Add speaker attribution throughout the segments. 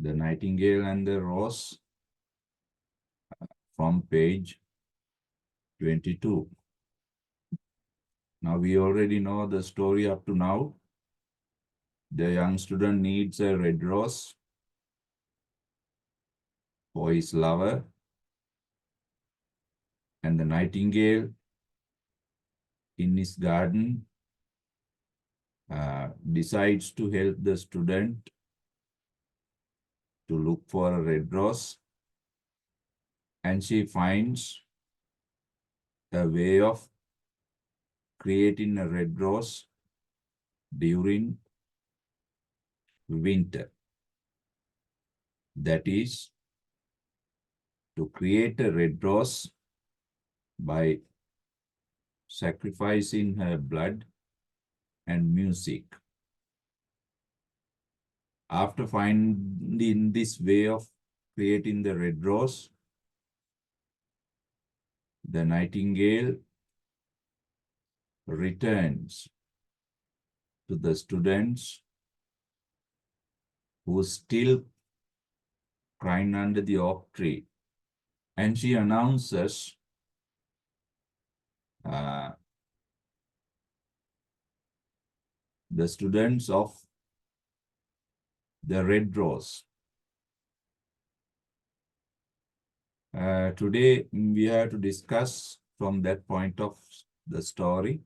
Speaker 1: The Nightingale and the Rose from page 22. Now we already know the story up to now. The young student needs a red rose for his lover, and the nightingale in his garden decides to help the student to look for a red rose, and she finds a way of creating a red rose during winter. That is, to create a red rose by sacrificing her blood and music. After finding this way of creating the red rose, the nightingale returns to the students who still crying under the oak tree, and she announces the students of the red rose. Today we have to discuss from that point of the story.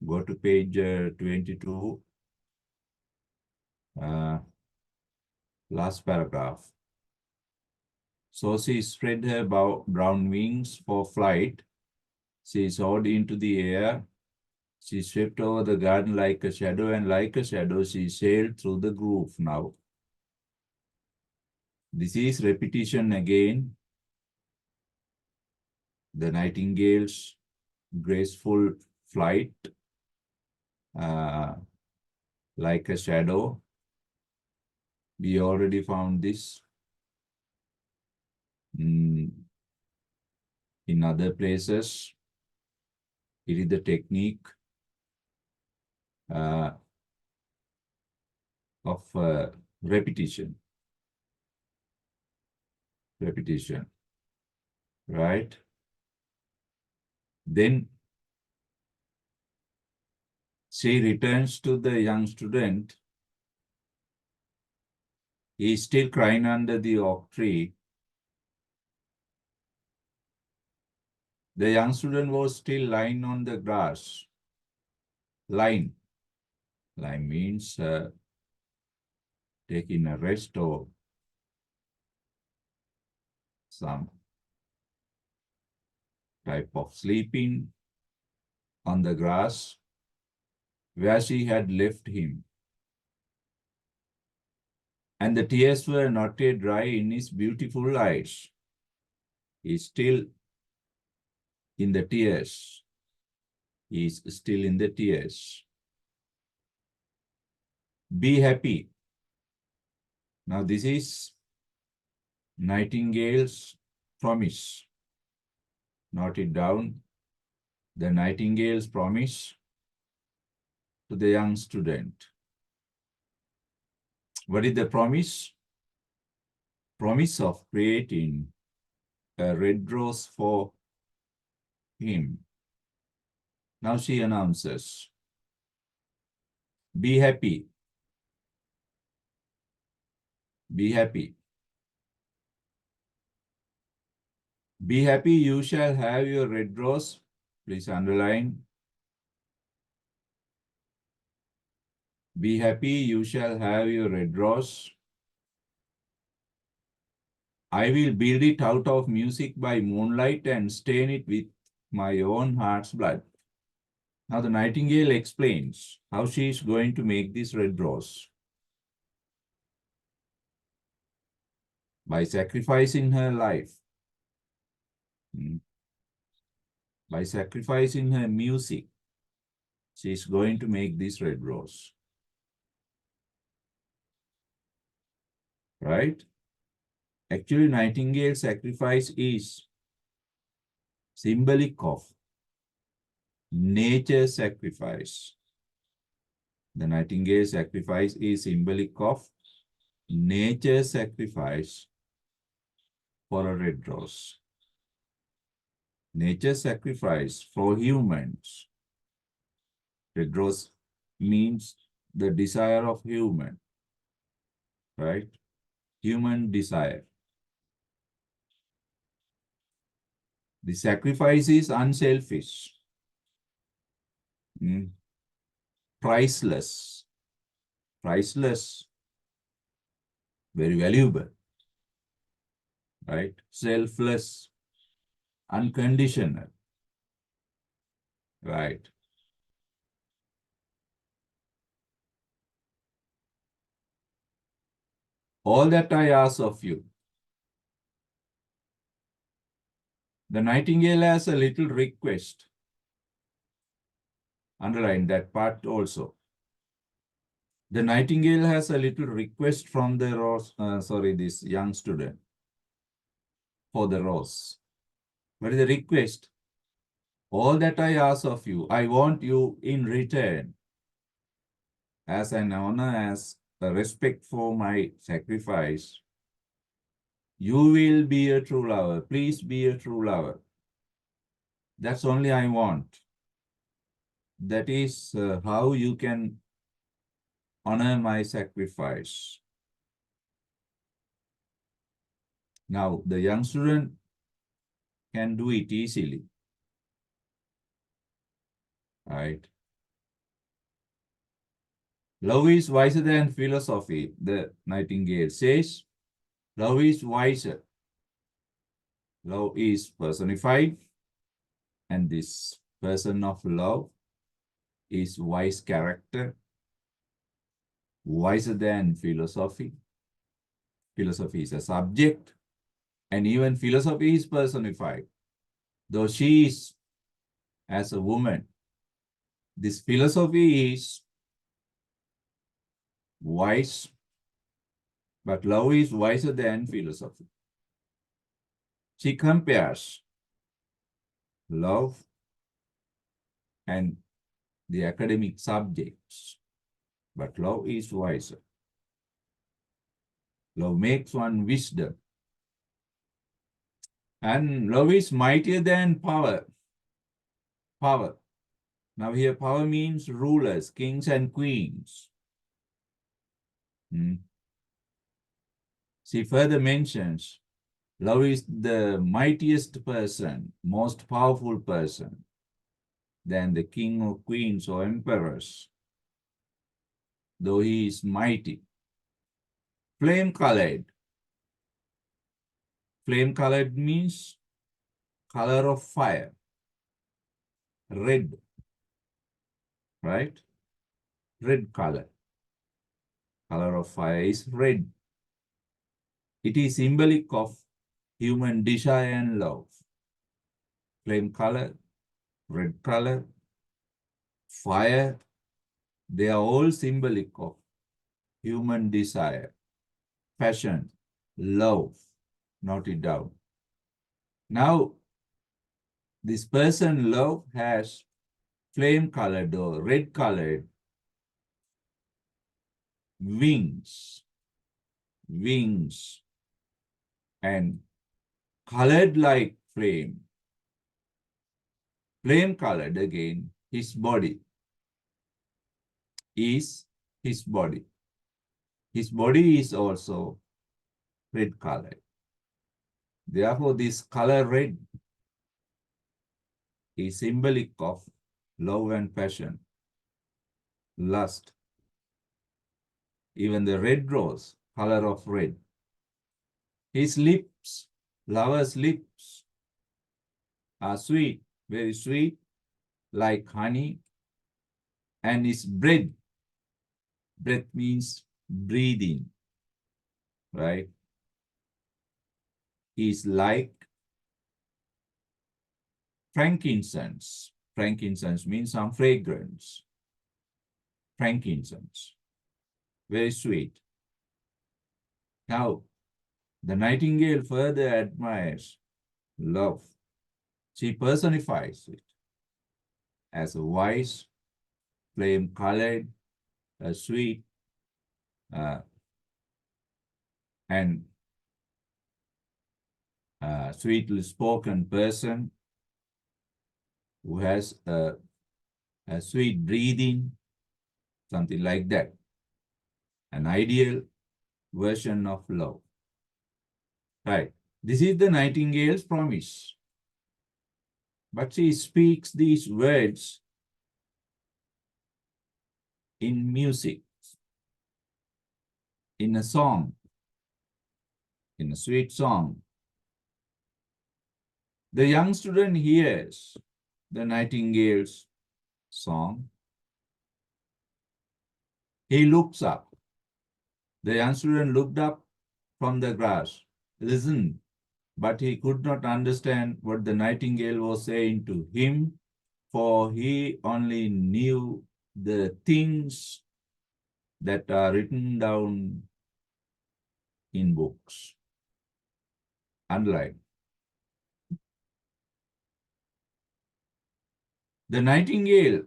Speaker 1: Go to page 22, last paragraph. So she spread her brown wings for flight. She soared into the air. She swept over the garden like a shadow, and like a shadow she sailed through the grove. Now, this is repetition again. The nightingale's graceful flight, like a shadow. We already found this in other places. It is the technique of repetition. Repetition, right? Then she returns to the young student. He is still crying under the oak tree. The young student was still lying on the grass. Lying. Lying means taking a rest or some type of sleeping on the grass where she had left him. And the tears were not yet dry in his beautiful eyes. He is still in the tears. He is still in the tears. Be happy. Now this is Nightingale's promise. Note it down. The Nightingale's promise to the young student. What is the promise? Promise of creating a red rose for him. Now she announces, be happy. Be happy. Be happy, you shall have your red rose. Please underline. Be happy, you shall have your red rose. I will build it out of music by moonlight and stain it with my own heart's blood. Now the nightingale explains how she is going to make this red rose. By sacrificing her life. By sacrificing her music, she is going to make this red rose. Right? Actually, Nightingale's sacrifice is symbolic of nature's sacrifice. The Nightingale sacrifice is symbolic of nature sacrifice for a red rose. Nature sacrifice for humans. Red rose means the desire of human, right? Human desire. The sacrifice is unselfish, priceless, priceless, very valuable, right? Selfless, unconditional, right? All that I ask of you. The nightingale has a little request. Underline that part also. The nightingale has a little request from the rose, this young student for the rose. What is the request? All that I ask of you, I want you in return as an honor, as a respect for my sacrifice. You will be a true lover. Please be a true lover. That's only I want. That is how you can honor my sacrifice. Now, the young student can do it easily, right? Love is wiser than philosophy, the nightingale says. Love is wiser. Love is personified, and this person of love is wise character, wiser than philosophy. Philosophy is a subject, and even philosophy is personified. Though she is as a woman, this philosophy is wise, but love is wiser than philosophy. She compares love and the academic subjects, but love is wiser. Love makes one wisdom. And love is mightier than power. Power. Now here power means rulers, kings and queens. She further mentions love is the mightiest person, most powerful person than the king or queens or emperors, though he is mighty. Flame-colored. Flame-colored means color of fire. Red, right? Red color. Color of fire is red. It is symbolic of human desire and love. Flame color, red color, fire, they are all symbolic of human desire, passion, love. Note it down. Now, this person love has flame-colored or red-colored wings, and colored like flame. Flame-colored again, his body is his body. His body is also red-colored. Therefore, this color red is symbolic of love and passion, lust. Even the red rose, color of red. His lips, lover's lips, are sweet, very sweet, like honey. And his breath, breath means breathing, right? Is like frankincense. Frankincense means some fragrance. Frankincense, very sweet. Now, the nightingale further admires love. She personifies it as a wise, flame-colored, a sweet, and sweetly spoken person who has a sweet breathing, something like that. An ideal version of love. Right. This is the Nightingale's promise. But she speaks these words in music, in a song, in a sweet song. The young student hears the Nightingale's song. He looks up. The young student looked up from the grass, listened, but he could not understand what the Nightingale was saying to him, for he only knew the things that are written down in books. Unlike the Nightingale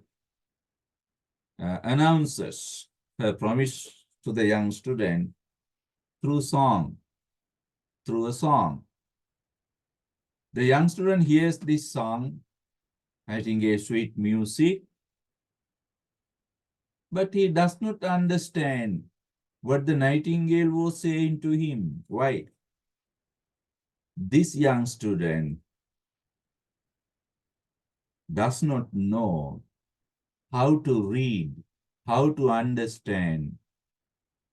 Speaker 1: announces her promise to the young student through song, through a song. The young student hears this song, Nightingale sweet music, but he does not understand what the Nightingale was saying to him. Why? This young student does not know how to read, how to understand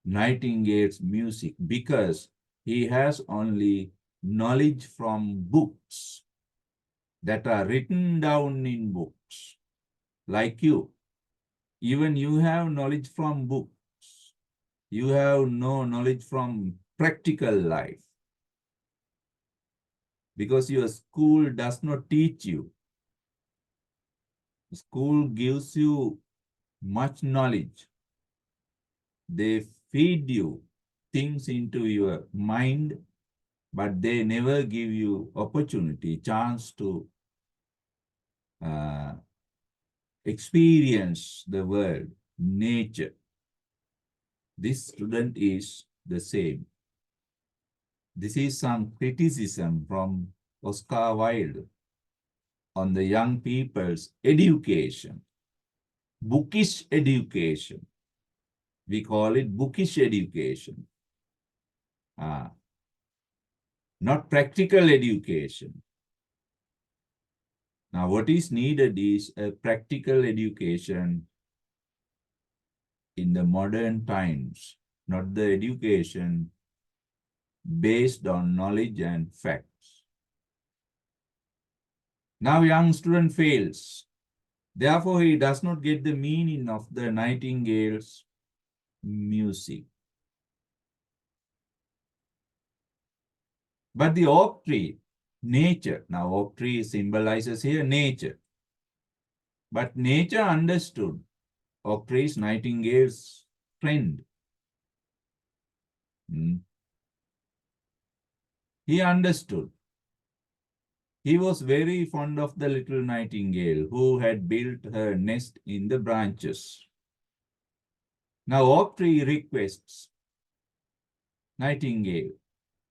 Speaker 1: Nightingale's music because he has only knowledge from books that are written down in books. Like you, even you have knowledge from books. You have no knowledge from practical life because your school does not teach you. School gives you much knowledge. They feed you things into your mind, but they never give you opportunity, chance to experience the world, nature. This student is the same. This is some criticism from Oscar Wilde on the young people's education, bookish education. We call it bookish education, not practical education. Now, what is needed is a practical education in the modern times, not the education based on knowledge and facts. Now, young student fails. Therefore, he does not get the meaning of the Nightingale's music. But the oak tree, nature, now oak tree symbolizes here nature. But nature understood oak tree is Nightingale's friend. He understood. He was very fond of the little nightingale who had built her nest in the branches. Now oak tree requests, Nightingale,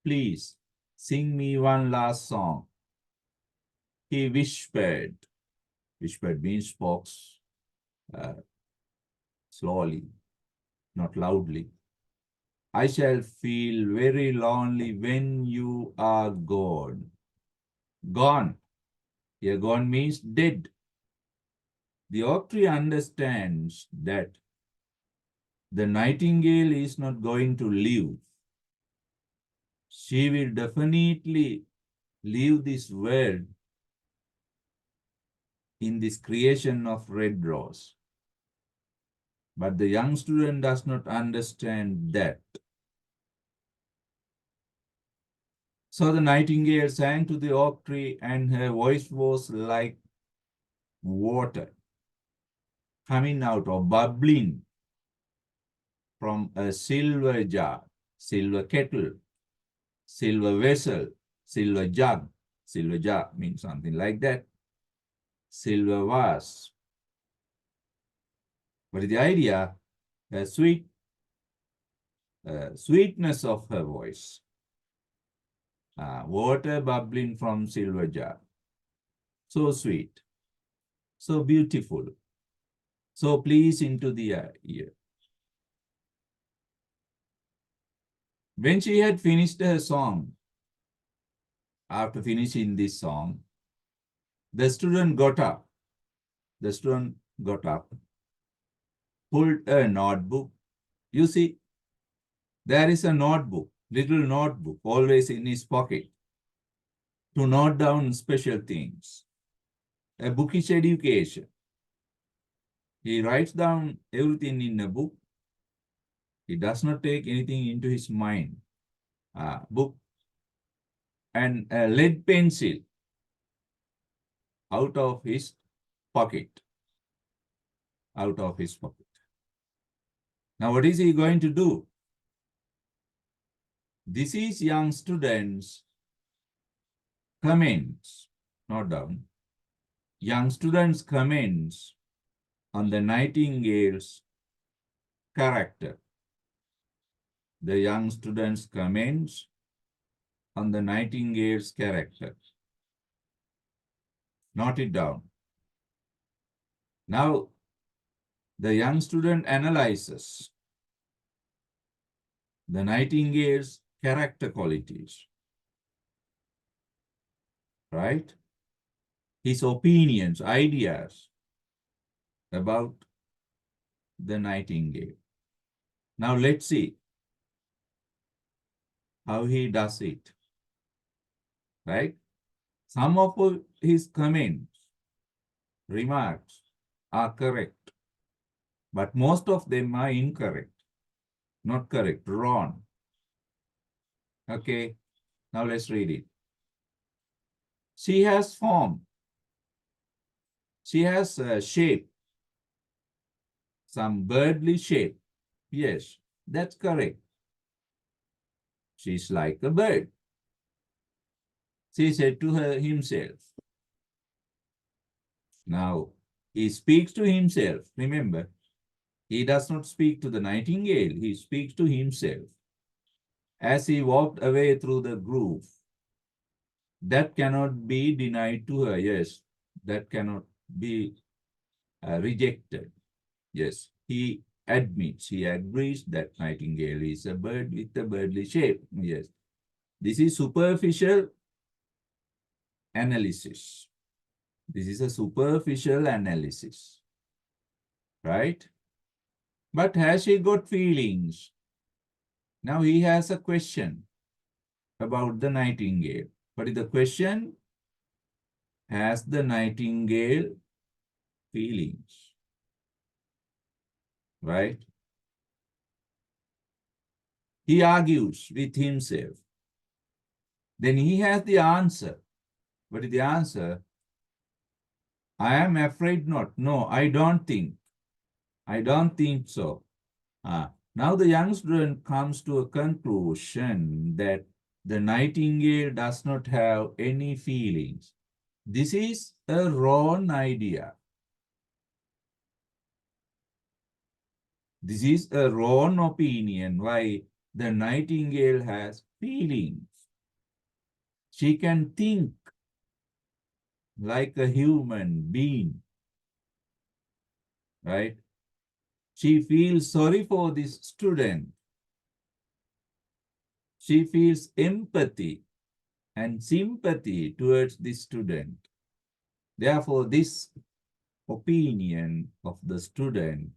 Speaker 1: please sing me one last song. He whispered. Whispered means spoke slowly, not loudly. I shall feel very lonely when you are gone. Gone. Here gone means dead. The oak tree understands that the nightingale is not going to live. She will definitely leave this world in this creation of red rose. But the young student does not understand that. So the nightingale sang to the oak tree, and her voice was like water coming out or bubbling from a silver jar, silver kettle, silver vessel, silver jug. Silver jar means something like that. Silver vase. What is the idea? A sweet sweetness of her voice. Water bubbling from silver jar. So sweet, so beautiful, so pleasing to the ear. When she had finished her song, after finishing this song, the student got up. The student got up, pulled a notebook. You see, there is a notebook, little notebook, always in his pocket to note down special things. A bookish education. He writes down everything in a book. He does not take anything into his mind. Book and a lead pencil out of his pocket. Out of his pocket. Now, what is he going to do? This is young students' comments, not down. Young students' comments on the Nightingale's character. The young students' comments on the Nightingale's character. Note it down. Now, the young student analyzes the Nightingale's character qualities, right? His opinions, ideas about the Nightingale. Now, let's see how he does it, right? Some of his comments, remarks are correct, but most of them are incorrect. Not correct, wrong. Okay, now let's read it. She has form. She has a shape, some birdly shape. Yes, that's correct. She's like a bird. She said to himself. Now, he speaks to himself. Remember, he does not speak to the nightingale. He speaks to himself. As he walked away through the grove, that cannot be denied to her. Yes, that cannot be rejected. Yes, he admits, he agrees that nightingale is a bird with a birdly shape. Yes, this is superficial analysis. This is a superficial analysis, right? But has she got feelings? Now he has a question about the nightingale. What is the question? Has the nightingale feelings? Right? He argues with himself. Then he has the answer. What is the answer? I am afraid not. No, I don't think. I don't think so. Now the young student comes to a conclusion that the nightingale does not have any feelings. This is a wrong idea. This is a wrong opinion why the nightingale has feelings. She can think like a human being, right? She feels sorry for this student. She feels empathy and sympathy towards this student. Therefore, this opinion of the student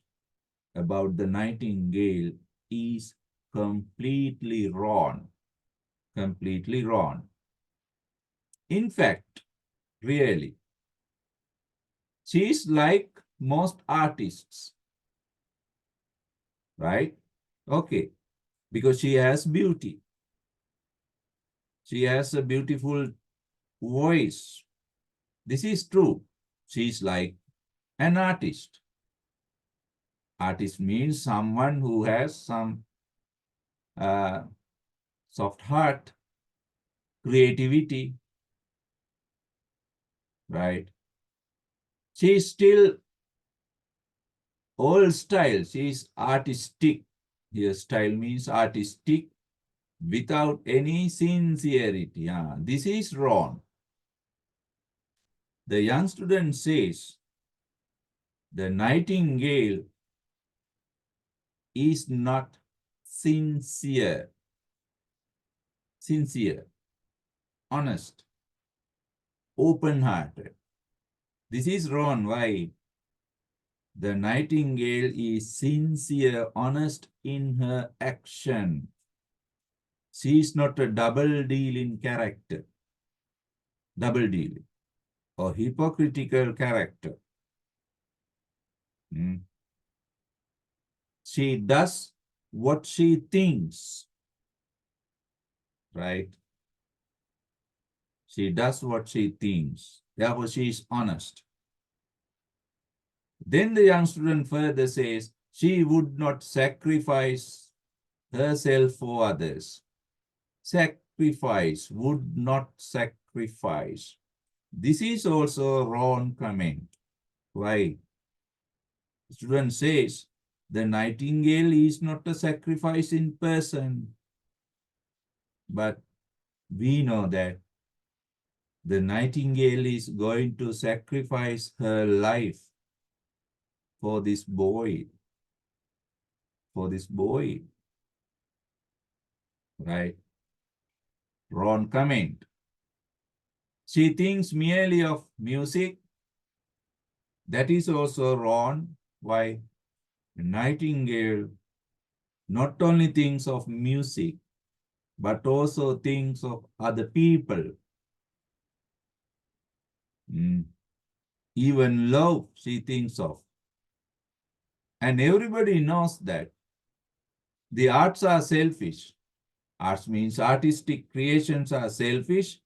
Speaker 1: about the nightingale is completely wrong. Completely wrong. In fact, really, she is like most artists, right? Okay, because she has beauty. She has a beautiful voice. This is true. She is like an artist. Artist means someone who has some soft heart, creativity, right? She is still old style. She is artistic. Here, style means artistic without any sincerity. This is wrong. The young student says, the nightingale is not sincere, honest, open-hearted. This is wrong. Why? The nightingale is sincere, honest in her action. She is not a double deal in character, double dealing, or hypocritical character. She does what she thinks, right? She does what she thinks. Therefore, she is honest. Then the young student further says, she would not sacrifice herself for others. Sacrifice, would not sacrifice. This is also a wrong comment. Why? The student says, the nightingale is not a sacrificing person. But we know that the nightingale is going to sacrifice her life for this boy. For this boy. Right? Wrong comment. She thinks merely of music. That is also wrong. Why? The nightingale not only thinks of music, but also thinks of other people. Even love she thinks of. And everybody knows that the arts are selfish. Arts means artistic creations are selfish.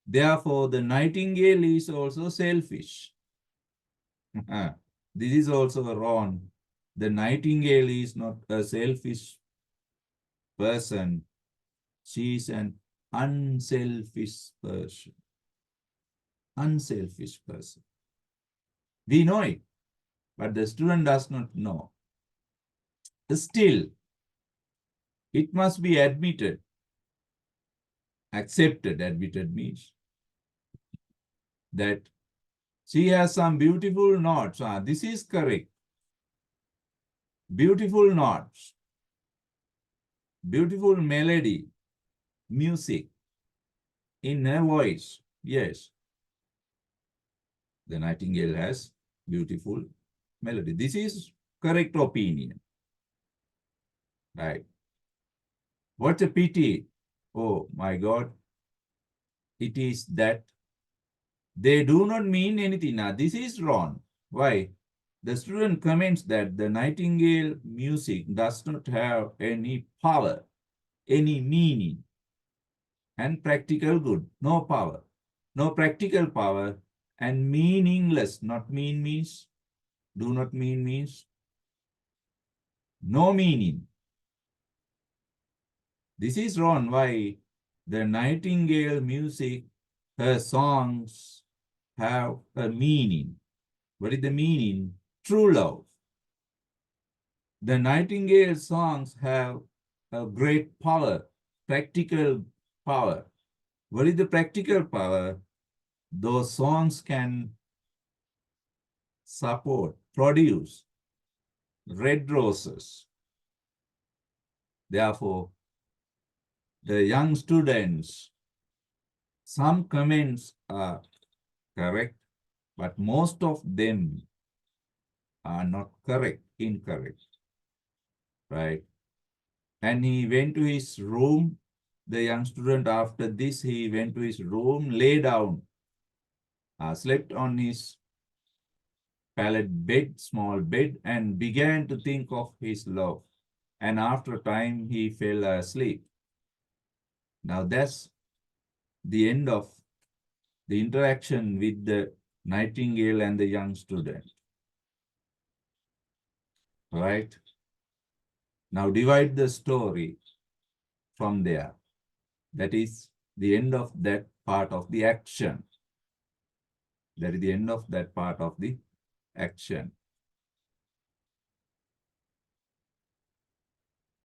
Speaker 1: Therefore, the nightingale is also selfish. This is also wrong. The nightingale is not a selfish person. She is an unselfish person. Unselfish person. We know it, but the student does not know. Still, it must be admitted. Accepted, admitted means that she has some beautiful notes. This is correct. Beautiful notes. Beautiful melody, music in her voice. Yes. The nightingale has beautiful melody. This is correct opinion. Right. What a pity. Oh my God. It is that they do not mean anything. Now, this is wrong. Why? The student comments that the nightingale music does not have any power, any meaning, and practical good. No power, no practical power, and meaningless. Not mean means, do not mean means, no meaning. This is wrong. Why? The nightingale music, her songs have a meaning. What is the meaning? True love. The nightingale songs have a great power, practical power. What is the practical power? Those songs can support, produce red roses. Therefore, the young students, some comments are correct, but most of them are not correct, incorrect, right? And he went to his room. The young student, after this, he went to his room, lay down, slept on his pallet bed, small bed, and began to think of his love. And after a time, he fell asleep. Now that's the end of the interaction with the nightingale and the young student. Right? Now divide the story from there. That is the end of that part of the action. That is the end of that part of the action.